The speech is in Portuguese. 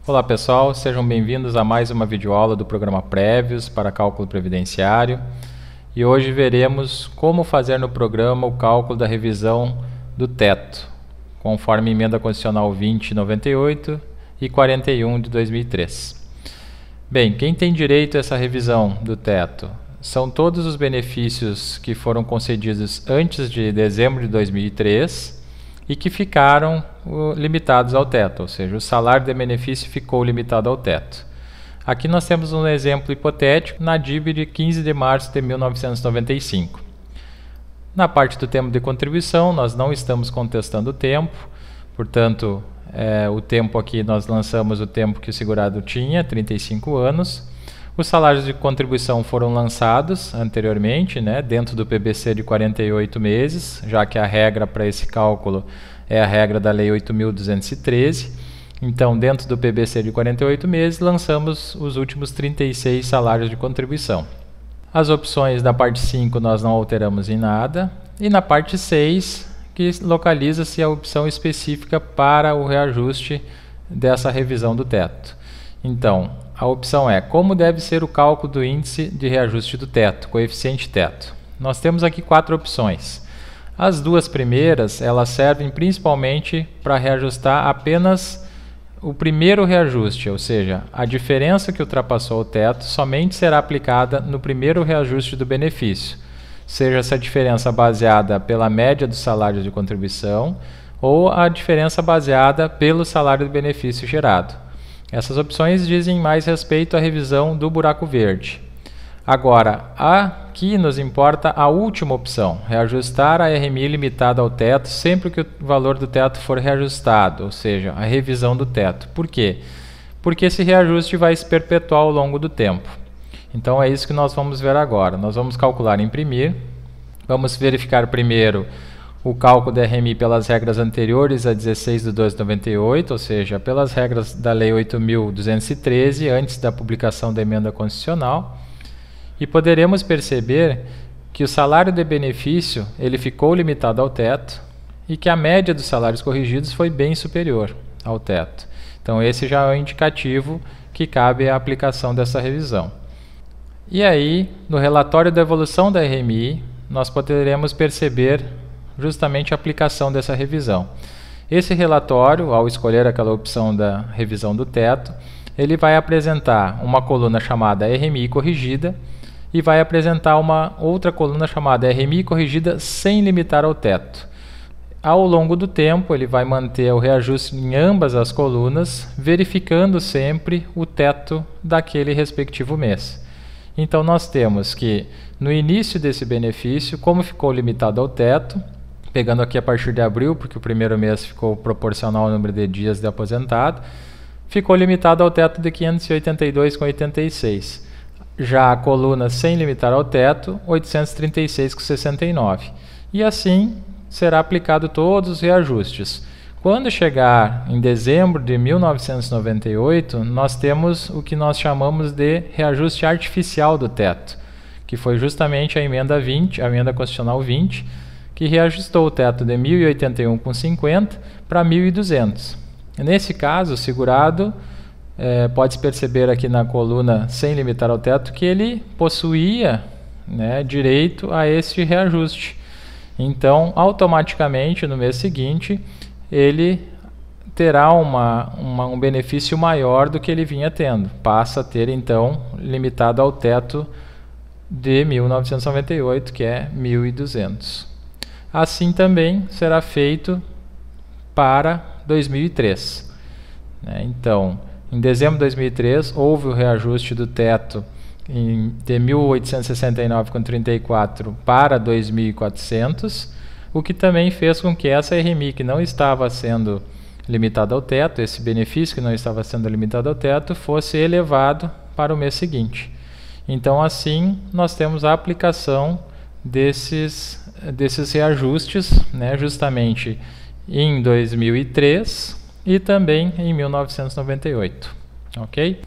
Olá pessoal, sejam bem-vindos a mais uma videoaula do programa Prévios para cálculo previdenciário. E hoje veremos como fazer no programa o cálculo da revisão do teto, conforme emenda constitucional 2098 e 41 de 2003. Bem, quem tem direito a essa revisão do teto? São todos os benefícios que foram concedidos antes de dezembro de 2003 e que ficaram limitados ao teto, ou seja, o salário de benefício ficou limitado ao teto. Aqui nós temos um exemplo hipotético na DIB de 15 de março de 1995. Na parte do tempo de contribuição, nós não estamos contestando o tempo, portanto, o tempo aqui nós lançamos o tempo que o segurado tinha, 35 anos. Os salários de contribuição foram lançados anteriormente, dentro do PBC de 48 meses, já que a regra para esse cálculo é a regra da Lei 8.213. Então, dentro do PBC de 48 meses, lançamos os últimos 36 salários de contribuição. As opções da parte 5 nós não alteramos em nada. E na parte 6, que localiza-se a opção específica para o reajuste dessa revisão do teto. Então, a opção é como deve ser o cálculo do índice de reajuste do teto, coeficiente teto. Nós temos aqui 4 opções. As duas primeiras, elas servem principalmente para reajustar apenas o primeiro reajuste, ou seja, a diferença que ultrapassou o teto somente será aplicada no primeiro reajuste do benefício, seja essa diferença baseada pela média dos salários de contribuição ou a diferença baseada pelo salário de benefício gerado. Essas opções dizem mais respeito à revisão do buraco verde. Agora, aqui nos importa a última opção, reajustar a RMI limitada ao teto sempre que o valor do teto for reajustado, ou seja, a revisão do teto. Por quê? Porque esse reajuste vai se perpetuar ao longo do tempo. Então é isso que nós vamos ver agora. Nós vamos calcular e imprimir. Vamos verificar primeiro o cálculo da RMI pelas regras anteriores a 16 de 12 de 98, ou seja, pelas regras da Lei 8.213, antes da publicação da emenda constitucional. E poderemos perceber que o salário de benefício ele ficou limitado ao teto e que a média dos salários corrigidos foi bem superior ao teto. Então esse já é o indicativo que cabe à aplicação dessa revisão. E aí, no relatório da evolução da RMI, nós poderemos perceber justamente a aplicação dessa revisão. Esse relatório, ao escolher aquela opção da revisão do teto, ele vai apresentar uma coluna chamada RMI corrigida e vai apresentar uma outra coluna chamada RMI corrigida sem limitar ao teto. Ao longo do tempo, ele vai manter o reajuste em ambas as colunas, verificando sempre o teto daquele respectivo mês. Então nós temos que, no início desse benefício, como ficou limitado ao teto, pegando aqui a partir de abril, porque o primeiro mês ficou proporcional ao número de dias de aposentado, ficou limitado ao teto de 582,86. Já a coluna sem limitar ao teto, 836,69. E assim será aplicado todos os reajustes. Quando chegar em dezembro de 1998, nós temos o que nós chamamos de reajuste artificial do teto, que foi justamente a emenda 20, a emenda constitucional 20, que reajustou o teto de 1.081,50 para 1.200. Nesse caso, o segurado pode-se perceber aqui na coluna sem limitar ao teto que ele possuía direito a esse reajuste. Então, automaticamente, no mês seguinte, ele terá um benefício maior do que ele vinha tendo. Passa a ter, então, limitado ao teto de 1998, que é 1.200. Assim também será feito para 2003. Então, em dezembro de 2003, houve o reajuste do teto de 1.869,34 para 2.400, o que também fez com que essa RMI que não estava sendo limitada ao teto, esse benefício que não estava sendo limitado ao teto, fosse elevado para o mês seguinte. Então, assim, nós temos a aplicação desses reajustes, justamente em 2003 e também em 1998, ok?